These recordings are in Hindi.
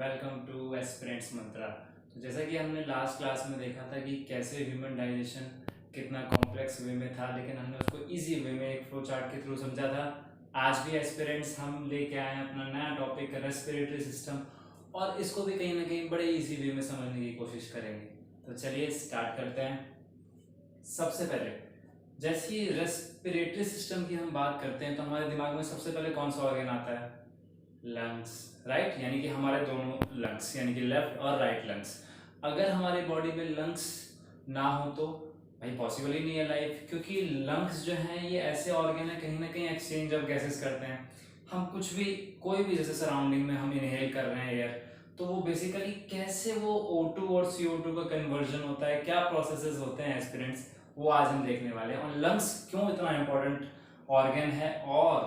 वेलकम टू एस्पिरेंट्स मंत्रा। तो जैसा कि हमने लास्ट क्लास में देखा था कि कैसे ह्यूमन डाइजेशन कितना कॉम्प्लेक्स वे में था, लेकिन हमने उसको इजी वे में एक फ्लो चार्ट के थ्रू समझा था। आज भी एस्पिरेंट्स हम लेके आए हैं अपना नया टॉपिक रेस्पिरेटरी सिस्टम, और इसको भी कहीं ना कहीं बड़े इजी वे में समझने की कोशिश करेंगे। तो चलिए स्टार्ट करते हैं। सबसे पहले जैसे ही रेस्पिरेटरी सिस्टम की हम बात करते हैं तो हमारे दिमाग में सबसे पहले कौन सा ऑर्गन आता है? Lungs, right. यानी कि हमारे दोनों लंग्स, यानी कि लेफ्ट और राइट लंग्स। अगर हमारी बॉडी में लंग्स ना हो तो भाई पॉसिबल ही नहीं है लाइफ, क्योंकि लंग्स जो हैं ये ऐसे ऑर्गन है कहीं ना कहीं एक्सचेंज ऑफ गैसेस करते हैं। हम कुछ भी, कोई भी, जैसे सराउंडिंग में हम इनहेल कर रहे हैं एयर, तो वो बेसिकली कैसे वो O2 और CO2 का कन्वर्जन होता है, क्या प्रोसेसेस होते हैं एस्पिरेंट्स, वो आज हम देखने वाले हैं। और लंग्स क्यों इतना इंपॉर्टेंट ऑर्गन है और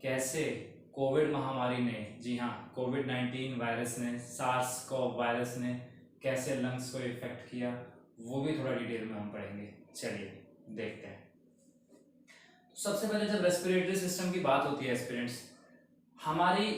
कैसे कोविड महामारी ने, जी हाँ, कोविड-19 वायरस ने, सार्स कोव वायरस ने कैसे लंग्स को इफेक्ट किया, वो भी थोड़ा डिटेल में हम पढ़ेंगे। चलिए देखते हैं। सबसे पहले जब रेस्पिरेटरी सिस्टम की बात होती है एस्पिरेंट्स, हमारी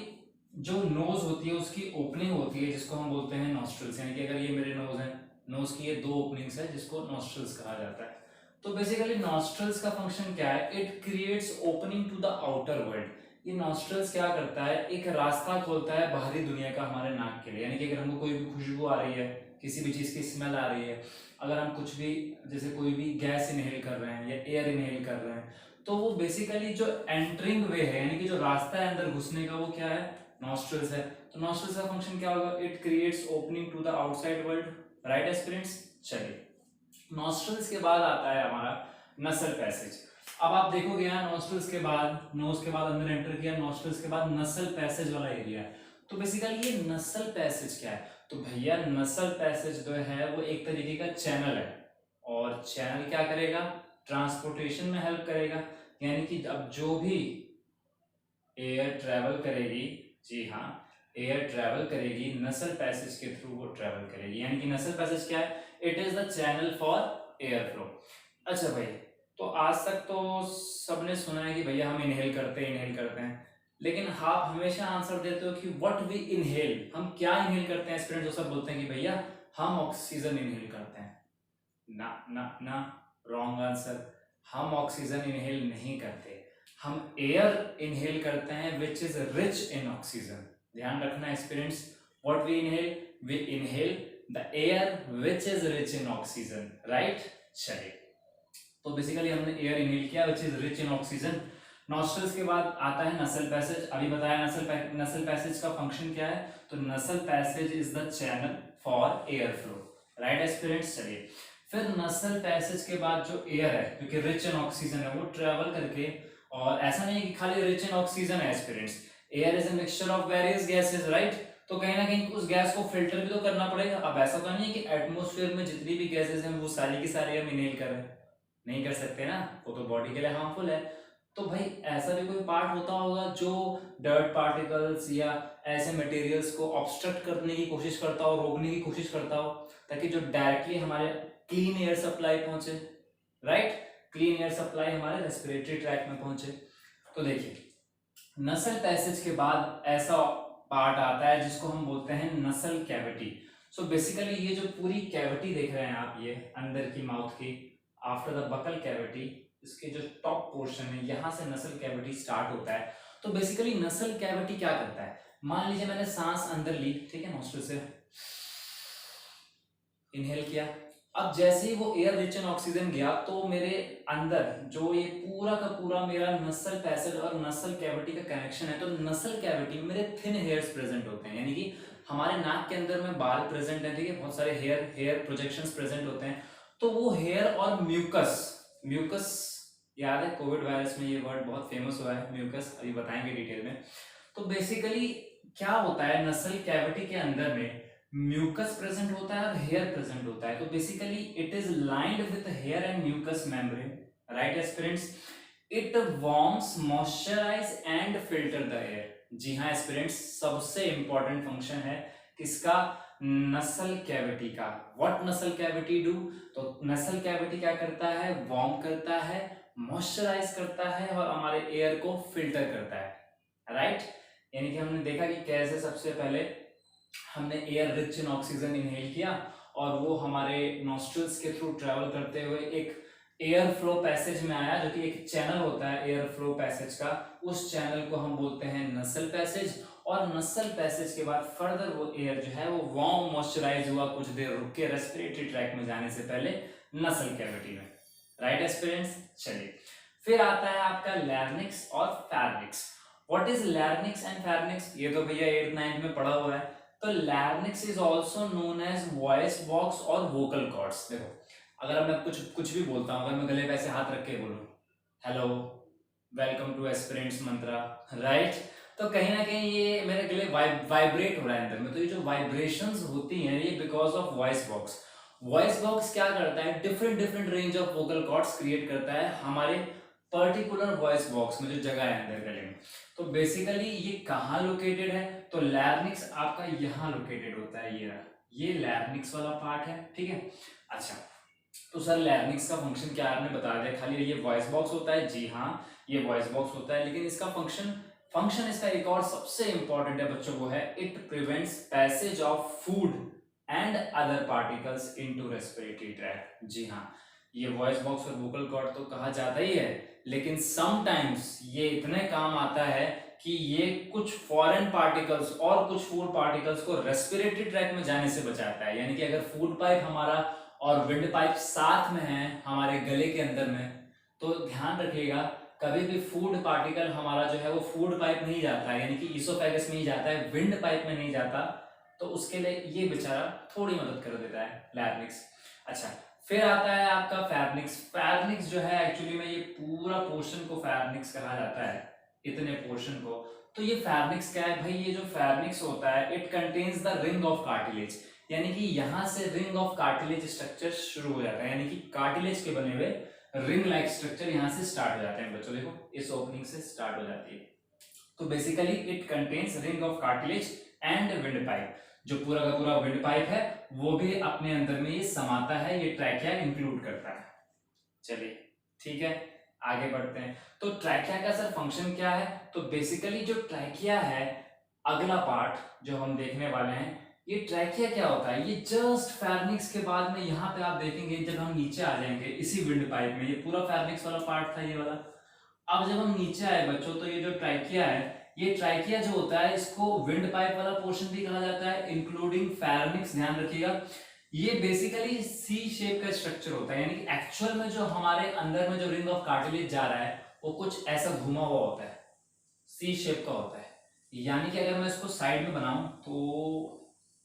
जो नोज होती है उसकी ओपनिंग होती है जिसको हम बोलते हैं नॉस्ट्रल्स। यानी कि अगर ये मेरे नोज है, नोज की ये दो ओपनिंग्स है जिसको नॉस्ट्रल्स कहा जाता है। तो बेसिकली नॉस्ट्रल्स का फंक्शन क्या है? It creates opening to the outer world. ये नॉस्ट्रल्स क्या करता है? एक रास्ता खोलता है बाहरी दुनिया का हमारे नाक के लिए। यानी कि अगर हमको कोई भी खुशबू आ रही है, किसी भी चीज़ की स्मेल आ रही है, अगर हम कुछ भी, जैसे कोई भी गैस इनहेल कर रहे हैं या एयर इनहेल कर रहे हैं, तो वो बेसिकली जो एंटरिंग वे है, यानी कि जो रास्ता है अंदर घुसने का, वो क्या है? नॉस्ट्रल्स है। तो नॉस्ट्रल्स का फंक्शन क्या होगा? It creates opening to the outside world, right aspirants. चलिए, नॉस्ट्रल्स के बाद आता है हमारा नसल पैसेज। अब आप देखोगे यहाँ नॉस्ट्रल्स के बाद, नोज के बाद अंदर एंटर किया, नॉस्ट्रल्स के बाद नसल पैसेज वाला एरिया है। तो बेसिकली ये नसल पैसेज क्या है? तो भैया नसल पैसेज जो है वो एक तरीके का चैनल है, और चैनल क्या करेगा? ट्रांसपोर्टेशन में हेल्प करेगा। यानी कि अब जो भी एयर ट्रेवल करेगी, जी हाँ, एयर ट्रेवल करेगी नसल पैसेज के थ्रू वो ट्रेवल करेगी। यानी कि नसल पैसेज क्या है? It is the channel for air flow. अच्छा भाई, तो आज तक तो सबने सुना है कि भैया हम इनहेल करते हैं, लेकिन आप हमेशा आंसर देते हो कि व्हाट वी इनहेल, हम क्या इनहेल करते हैं? स्टूडेंट जो सब बोलते हैं कि भैया हम ऑक्सीजन इनहेल करते हैं। ना ना ना, रॉन्ग आंसर। हम ऑक्सीजन इनहेल नहीं करते, हम एयर इनहेल करते हैं which is rich in oxygen. ध्यान रखना students, what we inhale the air which is rich in oxygen, right. चलिए, तो बेसिकली हमने एयर इनहेल किया which is rich in oxygen. Nostrils के बाद आता है नसल पैसेज। अभी बताया नसल पैसेज का फंक्शन क्या है? तो नसल passage is the channel for air flow, right aspirants. चलिए, फिर नसल पैसेज के बाद जो एयर है, क्योंकि रिच इन ऑक्सीजन है, वो ट्रेवल करके, और ऐसा नहीं कि खाली रिच इन ऑक्सीजन है aspirants, air is a mixture of various gases, right. तो कहीं ना कहीं उस गैस को फिल्टर भी तो करना पड़ेगा। अब ऐसा तो नहीं है कि एटमोस्फेयर में जितनी भी गैसेस हैं वो सारी की सारी हम इनहेल कर रहे हैं, नहीं कर सकते ना, वो तो बॉडी के लिए हार्मफुल है। तो भाई ऐसा भी कोई पार्ट होता होगा जो डर्ट पार्टिकल्स या ऐसे मटेरियल्स को ऑब्स्ट्रक्ट करने की कोशिश करता हो, रोकने की कोशिश करता हो, ताकि जो डायरेक्टली हमारे क्लीन एयर सप्लाई पहुंचे, राइट। क्लीन एयर सप्लाई हमारे रेस्पिरेटरी ट्रैक में पहुंचे। तो देखिए, नसल पैसेज के बाद ऐसा पार्ट आता है जिसको हम बोलते हैं नसल कैविटी। सो बेसिकली ये जो पूरी कैविटी देख रहे हैं आप, ये अंदर की माउथ की, आफ्टर द बकल कैविटी, इसके जो टॉप पोर्शन है यहाँ से नसल कैविटी स्टार्ट होता है। तो बेसिकली नसल कैविटी क्या करता है? मान लीजिए मैंने सांस अंदर ली, ठीक है, नोस्ट्रिल से इनहेल किया। अब जैसे ही वो एयर रिच इन ऑक्सीजन गया तो मेरे अंदर जो ये पूरा का पूरा मेरा नसल पैसेज और नसल कैविटी का कनेक्शन है, तो नसल कैविटी में मेरे थिन हेयर्स प्रेजेंट होते हैं। यानी कि हमारे नाक के अंदर में बाल प्रेजेंट है, ठीक है, बहुत सारे हेयर प्रोजेक्शंस प्रेजेंट होते हैं। तो वो हेयर और म्यूकस, म्यूकस याद है कोविड वायरस में ये वर्ड बहुत फेमस हुआ है, म्यूकस, अभी बताएंगे डिटेल में। तो बेसिकली क्या होता है, नसल कैविटी के अंदर में म्यूकस प्रेजेंट होता है और हेयर प्रेजेंट होता है। तो basically it is lined with hair and mucus membrane, right aspirants. It warms, moisturise and filter the air. जी हाँ एस्पिरेंट्स, सबसे इंपॉर्टेंट फंक्शन है किसका? नसल कैविटी का। व्हाट नसल कैविटी डू? तो नसल कैविटी क्या करता है? वार्म करता है, मॉइस्चराइज करता है और हमारे एयर को फिल्टर करता है, राइट। यानी कि हमने देखा कि कैसे सबसे पहले हमने air rich in oxygen inhale किया और वो हमारे नॉस्ट्रल्स के थ्रू ट्रेवल करते हुए एक एयर फ्लो पैसेज में आया, जो कि एक चैनल होता है एयर फ्लो पैसेज का। उस चैनल को हम बोलते हैं नसल पैसेज। और नसल पैसेज के बाद फर्दर वो एयर जो है वो वार्म मॉइस्चराइज हुआ, कुछ देर रुक के रेस्पिरेटरी ट्रैक में जाने से पहले नसल कैविटी में। राइट एस्पिरेंट्स, चलिए फिर आता है आपका लैरिंक्स और pharynx. What is larynx and pharynx, ये तो भैया 8th 9th में पढ़ा हुआ है। तो larynx is also known as voice box और वोकल कॉर्ड्स। देखो, अगर मैं कुछ भी बोलता हूँ, अगर मैं गले पे ऐसे हाथ रख के बोलूँ हेलो वेलकम टू एस्पिरेंट्स मंत्रा, राइट, तो कहीं ना कहीं ये मेरे गले वाइब्रेट हो रहा है अंदर में। तो ये जो वाइब्रेशंस होती हैं ये because of voice box. Voice box क्या करता है, different range of vocal cords create करता है हमारे पर्टिकुलर वॉइस बॉक्स में जो जगह है अंदर गले में। तो बेसिकली ये कहाँ लोकेटेड है, तो लैरिंक्स आपका यहाँ लोकेटेड होता है। ये लैरिंक्स वाला पार्ट है, ठीक है। अच्छा, तो सर लैरिंक्स का फंक्शन क्या है, आपने बता दिया, खाली ये वॉइस बॉक्स होता है। जी हाँ, ये वॉइस बॉक्स होता है, लेकिन इसका फंक्शन इसका एक और सबसे इंपॉर्टेंट है बच्चों, वो है it prevents passage of food and other particles into respiratory tract. जी हाँ, ये वॉइस बॉक्स और वोकल कॉर्ड तो कहा जाता ही है, लेकिन समटाइम्स ये इतने काम आता है कि ये कुछ फॉरेन पार्टिकल्स और कुछ फूड पार्टिकल्स को रेस्पिरेटरी ट्रैक में जाने से बचाता है। यानी कि अगर फूड पाइप हमारा और विंड पाइप साथ में है हमारे गले के अंदर में, तो ध्यान रखिएगा कभी भी फूड पार्टिकल हमारा जो है वो फूड पाइप नहीं जाता है, यानी कि ईसोफेगस में ही जाता है, विंड पाइप में नहीं जाता। तो उसके लिए ये बेचारा थोड़ी मदद कर देता है लैरिंक्स। अच्छा, फिर आता है आपका फेरिंक्स। फेरिंक्स जो है एक्चुअली में ये पूरा पोर्शन को फेरिंक्स कहा जाता है, इतने पोर्शन को। तो ये फेरिंक्स क्या है भाई, ये जो फेरिंक्स होता है it contains the ring of cartilage, यानी कि यहाँ से रिंग ऑफ कार्टिलेज स्ट्रक्चर शुरू हो जाता है, यानी कि कार्टिलेज के बने हुए रिंग लाइक स्ट्रक्चर यहाँ से स्टार्ट हो जाते हैं बच्चों। देखो, इस ओपनिंग से स्टार्ट हो जाती है। तो basically it contains ring of cartilage and wind pipe. जो पूरा का पूरा विंड पाइप है वो भी अपने अंदर में ये समाता है, ये ट्रैकिया इंक्लूड करता है। चलिए ठीक है, आगे बढ़ते हैं। तो ट्रैकिया का सर फंक्शन क्या है, तो बेसिकली जो ट्रैकिया है, अगला पार्ट जो हम देखने वाले हैं, ये ट्रैकिया क्या होता है, ये जस्ट फेरिंक्स के बाद में यहाँ पे आप देखेंगे जब हम नीचे आ जाएंगे इसी विंड पाइप में, ये पूरा फेरिंक्स वाला पार्ट था ये वाला। अब जब हम नीचे आए बच्चों, तो ये जो ट्रैकिया है, ये ट्रैकिया जो होता है इसको विंड पाइप वाला पोर्शन भी कहा जाता है, इंक्लूडिंग फेरिंक्स। ध्यान रखिएगा, ये बेसिकली सी शेप का स्ट्रक्चर होता है, यानी कि एक्चुअल में जो हमारे अंदर में जो रिंग ऑफ कार्टिलेज जा रहा है वो कुछ ऐसा घुमा हुआ होता है, सी शेप का होता है। यानी कि अगर मैं इसको साइड में बनाऊं तो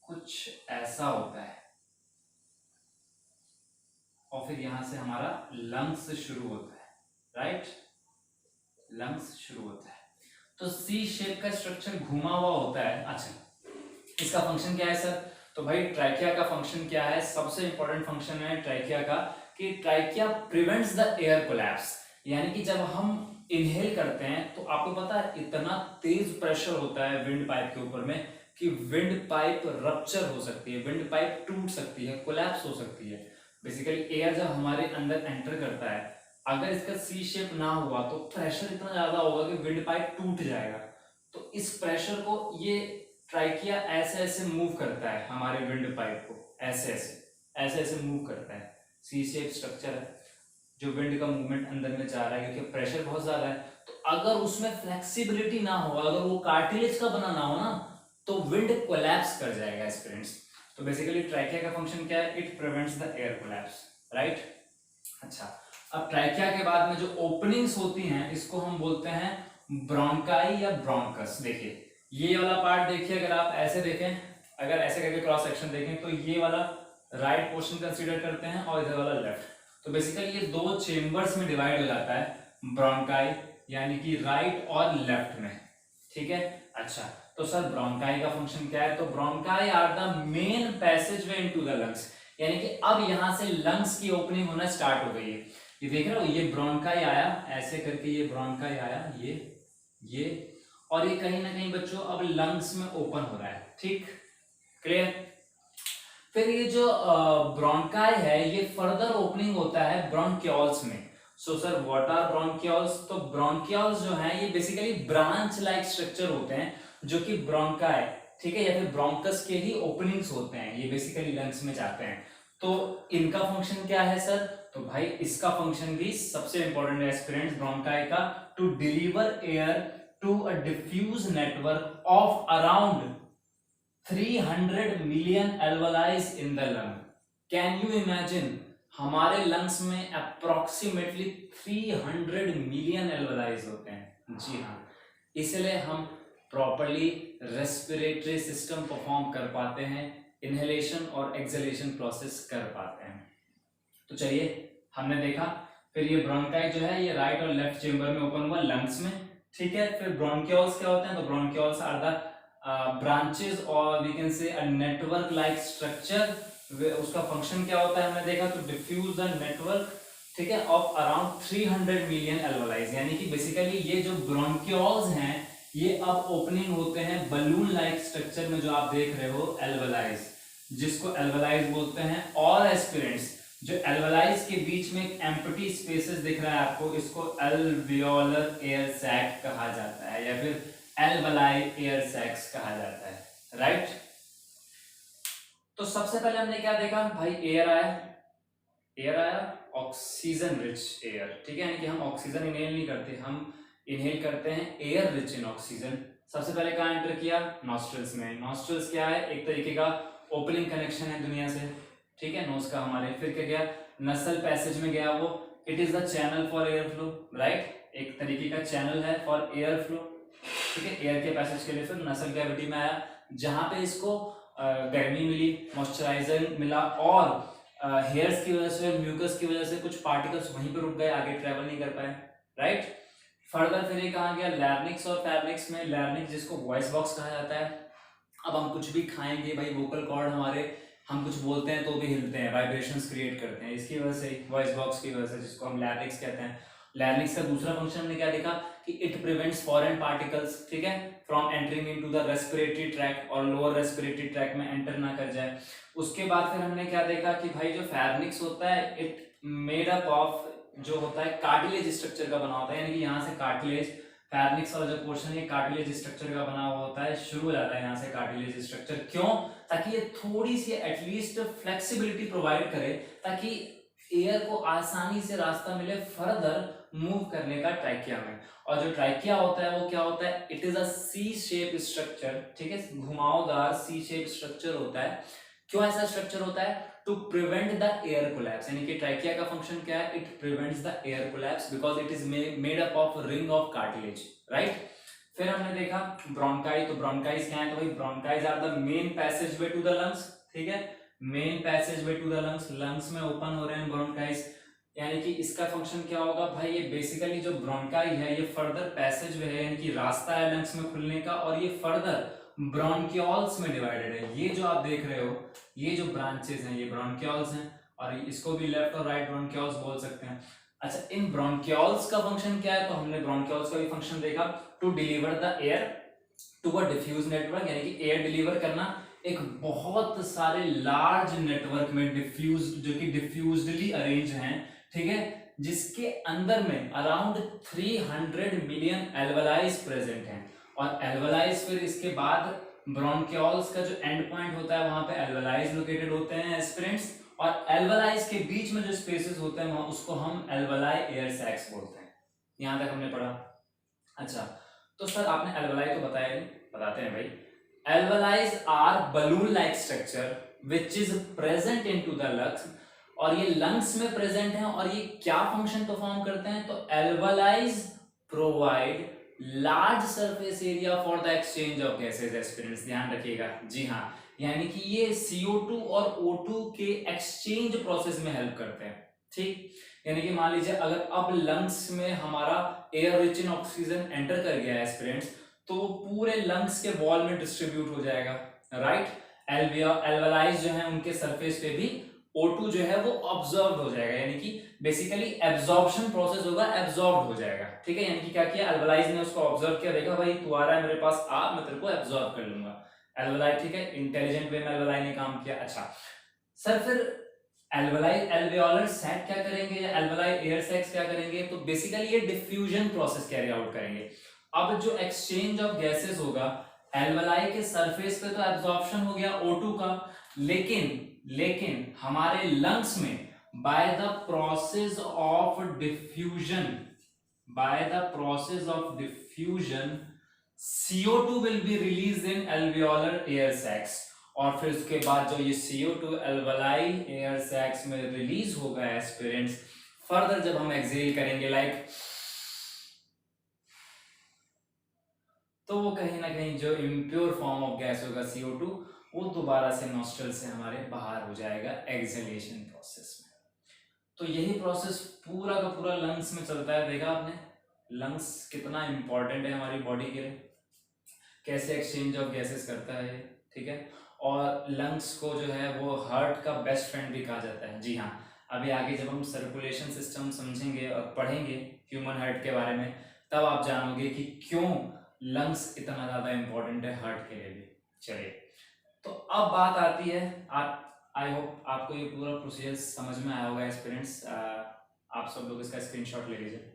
कुछ ऐसा होता है, और फिर यहां से हमारा लंग्स शुरू होता है, राइट, लंग्स शुरू होता है। तो सी शेप का स्ट्रक्चर घुमा हुआ होता है। अच्छा, इसका फंक्शन क्या है सर, तो भाई ट्रैकिया का फंक्शन क्या है, सबसे इंपॉर्टेंट फंक्शन है ट्रैकिया का कि trachea prevents the air collapse. यानी कि जब हम इनहेल करते हैं तो आपको पता है इतना तेज प्रेशर होता है विंड पाइप के ऊपर में कि विंड पाइप रप्चर हो सकती है, विंड पाइप टूट सकती है, कोलैप्स हो सकती है। बेसिकली एयर जब हमारे अंदर एंटर करता है, अगर इसका सी शेप ना हुआ तो प्रेशर इतना ज्यादा होगा कि विंड पाइप टूट जाएगा। तो इस प्रेशर को ये ट्रैकिया ऐसे ऐसे मूव करता है, हमारे विंड पाइप को ऐसे ऐसे मूव करता है। सी शेप स्ट्रक्चर है, जो विंड का मूवमेंट अंदर में जा रहा है क्योंकि प्रेशर बहुत ज्यादा है। तो अगर उसमें फ्लेक्सिबिलिटी ना हो, अगर वो कार्टिलेज का बना ना हो ना, तो विंड कोलैप्स कर जाएगा स्टूडेंट्स। तो बेसिकली ट्रैकिया का फंक्शन क्या है, it prevents the air collapse, right. अच्छा, अब ट्रैकिया के बाद में जो ओपनिंग्स होती हैं इसको हम बोलते हैं ब्रोंकाई या ब्रोंकस। देखिए ये वाला पार्ट देखिए, अगर आप ऐसे देखें, अगर ऐसे करके क्रॉस सेक्शन देखें तो ये वाला राइट पोर्शन कंसीडर करते हैं और इधर वाला लेफ्ट। तो बेसिकली ये दो चेम्बर्स में डिवाइड हो जाता है, ब्रोंकाई यानी कि राइट और लेफ्ट में, ठीक है। अच्छा, तो सर ब्रोंकाई का फंक्शन क्या है, तो bronchi are the main passageway into the lungs. यानी कि अब यहां से लंग्स की ओपनिंग होना स्टार्ट हो गई है। ये देख रहे हो, ये ब्रोंकाई आया ऐसे करके, ये ब्रोंकाई आया, ये और ये कहीं ना कहीं बच्चों अब लंग्स में ओपन हो रहा है, ठीक, क्लियर। फिर ये जो ब्रोंकाई है ये फर्दर ओपनिंग होता है ब्रोंकियोल्स में। So sir what are bronchioles, तो ब्रोंकियोल्स जो है ये बेसिकली ब्रांच लाइक स्ट्रक्चर होते हैं जो कि ब्रोंकाई, ठीक है, या फिर ब्रोंकस के ही ओपनिंग्स होते हैं, ये बेसिकली लंग्स में जाते हैं। तो इनका फंक्शन क्या है सर? तो भाई इसका फंक्शन भी सबसे इंपॉर्टेंट है एस्पिरेंट्स ब्रोंकाई का, to deliver air to a diffuse network of around 300 million alveoli in the lung. Can you imagine, हमारे लंग्स में अप्रोक्सीमेटली 300 मिलियन एल्वलाइज होते हैं। जी हाँ, इसलिए हम प्रॉपरली रेस्पिरेटरी सिस्टम परफॉर्म कर पाते हैं, इनहेलेशन और एक्सहेलेशन प्रोसेस कर पाते हैं। तो चलिए, हमने देखा फिर ये ब्रोंकाई जो है ये राइट और लेफ्ट चेंबर में ओपन हुआ लंग्स में, ठीक है। फिर ब्रोंकियोल्स क्या होते हैं? तो ब्रोंकियोल्स आर द ब्रांचेस और we can say a network like structure. उसका फंक्शन क्या होता है हमने देखा, तो डिफ्यूज द नेटवर्क, ठीक है, ऑफ अराउंड 300 मिलियन एल्वोलाइज। यानी कि बेसिकली ये जो ब्रोंकियोल्स हैं ये अब ओपनिंग होते हैं बलून लाइक स्ट्रक्चर में, जो आप देख रहे हो एल्वोलाइज, जिसको एल्वोलाइज बोलते हैं। और एस्पिरेंट्स, जो एल्वोलाइज के बीच में एक एम्प्टी स्पेसेस दिख रहा है आपको, इसको एल्वियोलर एयर सैक कहा जाता है या फिर एल्वोलाई एयर सैक्स कहा जाता है, राइट। तो सबसे पहले हमने क्या देखा भाई, एयर आया ऑक्सीजन रिच एयर, ठीक है, यानी कि हम ऑक्सीजन इनहेल नहीं करते, हम इनहेल करते हैं एयर रिच इन ऑक्सीजन। सबसे पहले कहाँ एंटर किया? नॉस्ट्रल्स में। नॉस्ट्रल्स क्या है? एक तरीके का ओपनिंग कनेक्शन है दुनिया से, ठीक है, नोज का हमारे। फिर क्या गया? नसल पैसेज में गया वो, it is the channel for air flow, right, एक तरीके का चैनल है फॉर एयर फ्लो, ठीक है, एयर के पैसेज के लिए। फिर नसल कैविटी में आया, जहां पे इसको गर्मी मिली, मॉइस्चराइजर मिला, और हेयर्स की वजह से, म्यूकस की वजह से कुछ पार्टिकल्स वहीं पर रुक गए, आगे ट्रेवल नहीं कर पाए, राइट। फर्दर फिर ये कहा गया लैरिंक्स और फैरिंक्स में। लैरिंक्स जिसको वॉइस बॉक्स कहा जाता है, अब हम कुछ भी खाएंगे भाई, वोकल कॉर्ड हमारे, हम कुछ बोलते हैं तो भी हिलते हैं, वाइब्रेशंस क्रिएट करते हैं, इसकी वजह से, वॉइस बॉक्स की वजह से, जिसको हम लैरिंक्स कहते हैं। लैरिंक्स का दूसरा फंक्शन हमने क्या देखा कि इट प्रिवेंट्स फॉरेन पार्टिकल्स, ठीक है, from entering into the respiratory tract और लोअर रेस्पिरेटरी ट्रैक में एंटर ना कर जाए। उसके बाद फिर हमने क्या देखा कि भाई जो फैरिंक्स होता है, इट मेड अप ऑफ, जो होता है कार्टिलेज स्ट्रक्चर का बना होता है, यानी कि यहाँ से कार्टिलेज, फैरिंक्स वाला जो पोर्शन है कार्टिलेज स्ट्रक्चर का बना हुआ होता है, शुरू हो जाता है यहाँ से कार्टिलेज स्ट्रक्चर। क्यों? ताकि ये थोड़ी सी एटलीस्ट फ्लेक्सिबिलिटी प्रोवाइड करे, ताकि एयर को आसानी से रास्ता मिले फर्दर मूव करने का ट्रैकिया में। और जो ट्रैकिया होता है वो क्या होता है? It is a C shape structure, ठीक है, घुमावदार सी शेप स्ट्रक्चर होता है। क्यों ऐसा स्ट्रक्चर होता है? To prevent the air collapse, यानी कि ट्रैकिया का फंक्शन क्या है? It prevents the air collapse because it is made up of ring of cartilage, right. फिर हमने देखा ब्रोंकाई, तो ब्रोंकाइज क्या है? तो भाई bronchi are the main passageway to the lungs, ठीक है, main passageway to the lungs, lungs में ओपन हो रहे हैं ब्रोंकाइज। यानी कि इसका फंक्शन क्या होगा भाई? ये बेसिकली जो ब्रोंकाई है ये फर्दर पैसेज वे है, यानी कि रास्ता है लंग्स में खुलने का, और ये फर्दर ब्रोंकियोल्स में डिवाइडेड है। ये जो आप देख रहे हो, ये जो ब्रांचेस हैं ये ब्रोंकियोल्स हैं, और इसको भी लेफ्ट और राइट ब्रोंकियोल्स बोल सकते हैं। अच्छा, इन ब्रोंकियोल्स का फंक्शन क्या है? तो हमने ब्रोंकियोल्स का भी फंक्शन देखा, to deliver the air to a diffuse network, यानी कि एयर डिलीवर करना एक बहुत सारे लार्ज नेटवर्क में, डिफ्यूज, जो कि डिफ्यूजली अरेंज हैं, ठीक है, जिसके अंदर में अराउंड 300 मिलियन एल्वलाइज प्रेजेंट हैं। और एल्वलाइज फिर इसके बाद ब्रोंकियोल्स का जो एंड पॉइंट होता है वहां पे एल्वलाइज लोकेटेड होते हैं एस्पिरेंट्स, और एल्वलाइज के बीच में जो स्पेसेस होते हैं वहां उसको हम एल्वलाई एयर सैक्स बोलते हैं। यहां तक हमने पढ़ा। अच्छा, तो सर आपने एल्वलाई तो बताया नहीं, बताते हैं भाई। Alveoli are balloon like structure which is present into the lungs, और ये लंग्स में प्रेजेंट है, और ये क्या फंक्शन परफॉर्म करते हैं? तो alveoli provide large surface area for the exchange of gases aspirants, ध्यान रखिएगा, जी हाँ, यानी कि ये CO2 और O2 के एक्सचेंज प्रोसेस में हेल्प करते हैं, ठीक। यानी कि मान लीजिए अगर अब लंग्स में हमारा air rich in oxygen enter कर गया है एस्पिरेंट्स, तो पूरे लंग्स के वॉल में डिस्ट्रीब्यूट हो जाएगा, राइट। एल्वलाइज जो है उनके सरफेस पे भी O2 जो है वो ऑब्जर्व हो जाएगा, यानी कि बेसिकली एब्जॉर्प्शन प्रोसेस होगा, एब्जॉर्ब हो जाएगा, ठीक है। यानी कि क्या किया? एल्वलाइज ने उसको ऑब्जर्व किया, देखा भाई तू आ रहा है मेरे पास, आ, मैं तेरे को एब्जॉर्ब कर लूंगा, एल्वलाई, ठीक है, इंटेलिजेंट वे में एल्वलाई ने काम किया। अच्छा सर, फिर एल्वलाई एल्वेओलर सैक क्या करेंगे, या एल्वलाई एयर सैक्स क्या करेंगे? तो बेसिकली ये डिफ्यूजन प्रोसेस कैरी आउट करेंगे। अब जो एक्सचेंज ऑफ गैसेस होगा एल्वलाई के सरफेस पे तो एब्जॉर्प्शन हो गया O2 का, लेकिन लेकिन हमारे लंग्स में bye the process of diffusion, bye the process of diffusion CO2 will be release in alveolar air sacs, और फिर उसके बाद जो ये CO2 एल्वलाई एयर सैक्स में रिलीज होगा एस्पिरेंट्स, फर्दर जब हम एक्सहेल करेंगे लाइक, तो वो कहीं ना कहीं जो इम्प्योर फॉर्म ऑफ गैस होगा CO2, वो दोबारा से नॉस्ट्रल से हमारे बाहर हो जाएगा एक्सहेलेशन प्रोसेस में। तो यही प्रोसेस पूरा का पूरा लंग्स में चलता है। देखा आपने लंग्स कितना इंपॉर्टेंट है हमारी बॉडी के लिए, कैसे एक्सचेंज ऑफ गैसेस करता है, ठीक है। और लंग्स को जो है वो हार्ट का बेस्ट फ्रेंड भी कहा जाता है। जी हाँ, अभी आगे जब हम सर्कुलेशन सिस्टम समझेंगे और पढ़ेंगे ह्यूमन हार्ट के बारे में, तब आप जानोगे कि क्यों लंग्स इतना ज़्यादा इंपॉर्टेंट है हार्ट के लिए भी। चलिए, तो अब बात आती है, आप आई होप आपको ये पूरा प्रोसीजर समझ में आया होगा एस्पिरेंट्स। आप सब लोग इसका स्क्रीनशॉट ले लीजिए।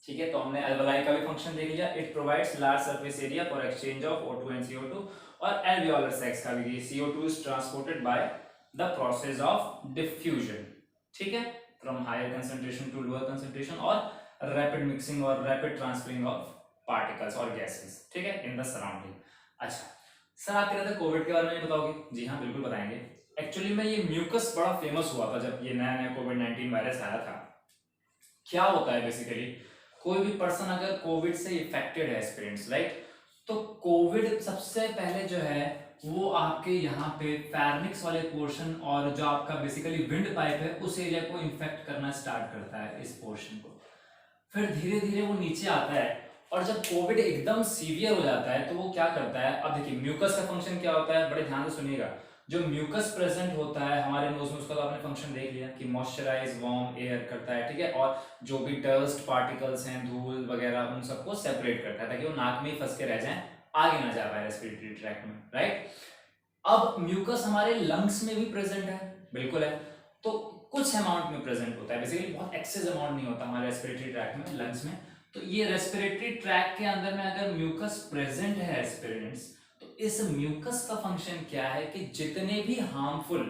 ठीक है, तो हमने एल्वलाई का भी फंक्शन देख लिया। It provides large surface area for exchange of O2 and CO2, और एल्वियोलर सैक्स का भी CO2 is transported by the process of diffusion, ठीक है, from higher concentration to lower concentration, और रैपिड मिक्सिंग और रैपिड ट्रांसफरिंग ऑफ पार्टिकल्स और गैसेस, ठीक है, इन द सराउंडिंग। अच्छा सर, आप कह रहे थे कोविड के बारे में बताओगे? जी हाँ, बिल्कुल बताएंगे। एक्चुअली में ये म्यूकस बड़ा फेमस हुआ था जब ये नया नया कोविड-19 वायरस आया था। क्या होता है बेसिकली, कोई भी पर्सन अगर कोविड से इफेक्टेड है स्टूडेंट्स, राइट, तो कोविड सबसे पहले जो है वो आपके यहाँ पे फैर्निक्स वाले पोर्शन और जो आपका बेसिकली विंड पाइप है उस एरिया को इन्फेक्ट करना स्टार्ट करता है, इस पोर्शन को। फिर धीरे धीरे वो नीचे आता है, और जब कोविड एकदम सीवियर हो जाता है तो वो क्या करता है, अब देखिए म्यूकस का फंक्शन क्या होता है, बड़े ध्यान से सुनिएगा। जो म्यूकस प्रेजेंट होता है हमारे नोज में, उसका तो आपने फंक्शन देख लिया कि मॉइस्चराइज वार्म एयर करता है, ठीक है, और जो भी डस्ट पार्टिकल्स हैं, धूल वगैरह, उन सबको सेपरेट करता है ताकि वो नाक में ही फंस के रह जाए, आगे ना जा पाए रेस्पिरेटरी ट्रैक्ट में, राइट। अब म्यूकस हमारे लंग्स में भी प्रेजेंट है, बिल्कुल है, तो कुछ अमाउंट में प्रेजेंट होता है, बेसिकली बहुत एक्सेस अमाउंट नहीं होता हमारे रेस्पिरेटरी ट्रैक्ट में, लंग्स में। तो ये रेस्पिरेटरी ट्रैक्ट के अंदर में अगर म्यूकस प्रेजेंट है एस्पिरेंट्स, तो इस म्यूकस का फंक्शन क्या है कि जितने भी हार्मफुल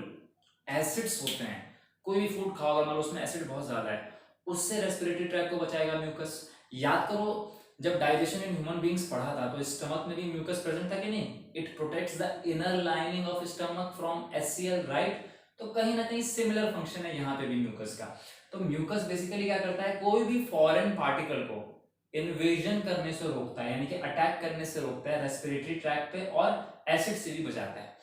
एसिड्स होते हैं, कोई भी फूड खाओगे मान लो उसमें एसिड बहुत ज्यादा है, उससे रेस्पिरेटरी ट्रैक्ट को बचाएगा म्यूकस। याद करो जब डाइजेशन इन ह्यूमन बींग्स पढ़ा था तो स्टमक में भी म्यूकस प्रेजेंट था कि नहीं, it protects the inner lining of stomach from HCl, right. तो कहीं ना कहीं सिमिलर फंक्शन है यहाँ पे भी म्यूकस का। तो म्यूकस बेसिकली क्या करता है, कोई भी फॉरेन पार्टिकल को इन्वेजन करने से रोकता है, यानी कि अटैक करने से रोकता है रेस्पिरेटरी ट्रैक्ट पे, और एसिड से भी बचाता है।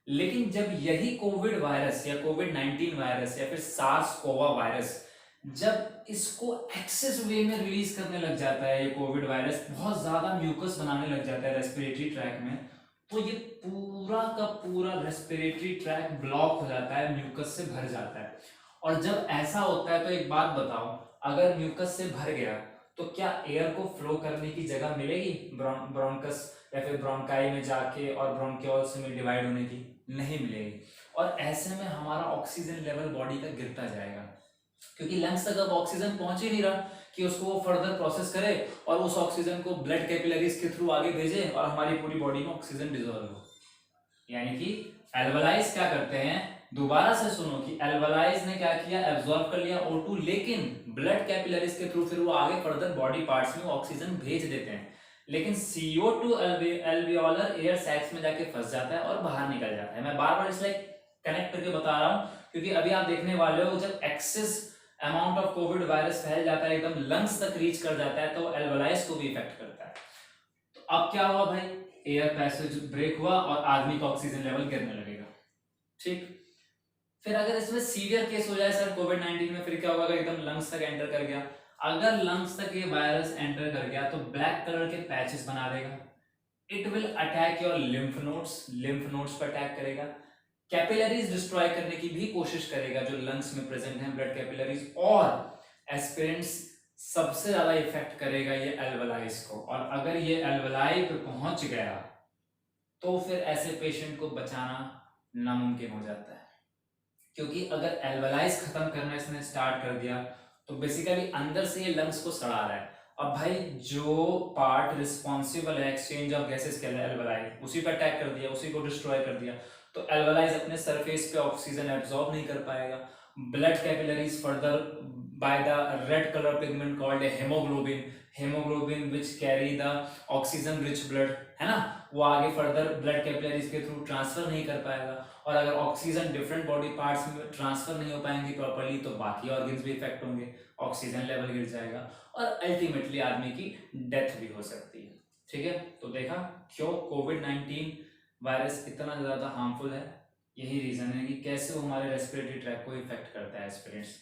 लेकिन जब यही कोविड वायरस या कोविड-19 वायरस या फिर सार्स कोवा वायरस जब इसको एक्सेस वे में रिलीज करने लग जाता है, ये कोविड वायरस बहुत ज्यादा म्यूकस बनाने लग जाता है रेस्पिरेटरी ट्रैक में, तो ये पूरा का पूरा रेस्पिरेटरी ट्रैक ब्लॉक हो जाता है, म्यूकस से भर जाता है। और जब ऐसा होता है तो एक बात बताओ, अगर म्यूकस से भर गया तो क्या एयर को फ्लो करने की जगह मिलेगी ब्रोंकस या फिर ब्रोंकाई में जाके और ब्रोंक्यूल्स में डिवाइड होने की? नहीं मिलेगी। और ऐसे में हमारा ऑक्सीजन लेवल बॉडी का गिरता जाएगा, क्योंकि लंग्स तक अब ऑक्सीजन पहुंच ही नहीं रहा कि उसको वो फर्दर प्रोसेस करे और उस ऑक्सीजन को ब्लड कैपिलरीज के थ्रू आगे भेजे और हमारी पूरी बॉडी में ऑक्सीजन डिसॉल्व हो। यानी कि एल्वलाइज क्या करते हैं, दोबारा से सुनो कि एल्वलाइज ने क्या किया, एब्जॉर्ब कर लिया O2, लेकिन ब्लड कैपिलरीज के थ्रू फिर वो आगे फर्दर बॉडी पार्ट्स में ऑक्सीजन भेज देते हैं, लेकिन CO2 एल्वियोलर एयर सैक्स में जाके फंस जाता है और बाहर निकल जाता है। मैं बार बार इसलिए कनेक्ट करके बता रहा हूं क्योंकि अभी आप देखने वाले हो जब excess amount of Covid virus फैल जाता है, एकदम लंग्स तक रीच कर जाता है, तो एल्वलाइज को भी इफेक्ट करता है। तो अब क्या हुआ भाई, एयर पैसेज ब्रेक हुआ और आदमी का ऑक्सीजन लेवल गिरने लगेगा, ठीक। फिर अगर इसमें सीवियर केस हो जाए सर कोविड-19 में, फिर क्या होगा, अगर एकदम लंग्स तक एंटर कर गया, अगर लंग्स तक ये वायरस एंटर कर गया तो ब्लैक कलर के पैचेस बना देगा, it will attack your lymph nodes पर अटैक करेगा, कैपिलरीज डिस्ट्रॉय करने की भी कोशिश करेगा जो लंग्स में प्रेजेंट है, ब्लड कैपिलरीज, और एस्पिरेंट्स सबसे ज्यादा इफेक्ट करेगा ये एल्वलाइज को। और अगर ये एल्वलाई पे पहुंच गया तो फिर ऐसे पेशेंट को बचाना नामुमकिन हो जाता है, क्योंकि अगर एल्वलाइज खत्म करना इसने स्टार्ट कर दिया तो बेसिकली अंदर से ये लंग्स को सड़ा रहा है। अब भाई जो पार्ट रिस्पॉन्सिबल है एक्सचेंज ऑफ गैसेस के लिए एल्वलाई, उसी पर अटैक कर दिया, उसी को डिस्ट्रॉय कर दिया, तो एल्वलाइज अपने सरफेस पे ऑक्सीजन एब्जॉर्ब नहीं कर पाएगा। Blood capillaries further by the red colour pigment called haemoglobin, haemoglobin which carry the oxygen rich blood, है ना, वो आगे फर्दर ब्लड कैपिलरीज के थ्रू ट्रांसफर नहीं कर पाएगा। और अगर ऑक्सीजन डिफरेंट बॉडी पार्ट्स में ट्रांसफर नहीं हो पाएंगे प्रॉपर्ली तो बाकी ऑर्गन्स भी इफेक्ट होंगे, ऑक्सीजन लेवल गिर जाएगा और अल्टीमेटली आदमी की डेथ भी हो सकती है। ठीक है, तो देखा क्यों कोविड-19 वायरस इतना ज़्यादा हार्मफुल है, यही रीज़न है कि कैसे वो हमारे रेस्पिरेटरी ट्रैक को इफेक्ट करता है स्टूडेंट्स।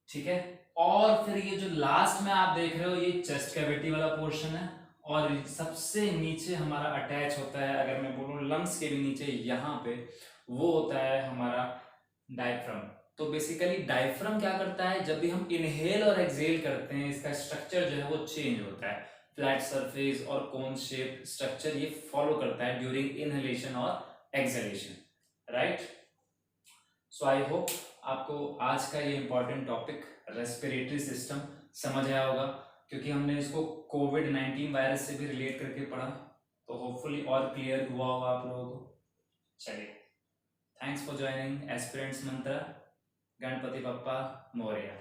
ठीक है, और फिर ये जो लास्ट में आप देख रहे हो ये चेस्ट कैविटी वाला पोर्शन है, और सबसे नीचे हमारा अटैच होता है, अगर मैं बोलूँ लंग्स के भी नीचे यहाँ पे, वो होता है हमारा डायफ्राम। तो बेसिकली डायफ्राम क्या करता है, जब भी हम इनहेल और एक्सहेल करते हैं इसका स्ट्रक्चर जो है वो चेंज होता है, फ्लैट सरफेस और कोन शेप स्ट्रक्चर ये फॉलो करता है ड्यूरिंग इनहेलेशन और exhalation, right. So I hope आपको आज का ये इंपॉर्टेंट टॉपिक रेस्पिरेटरी सिस्टम समझ आया होगा, क्योंकि हमने इसको कोविड-19 वायरस से भी रिलेट करके पढ़ा, तो होपफुली और क्लियर हुआ होगा आप लोगों को। चलिए, thanks for joining aspirants Mantra. Ganpati Bappa Morya.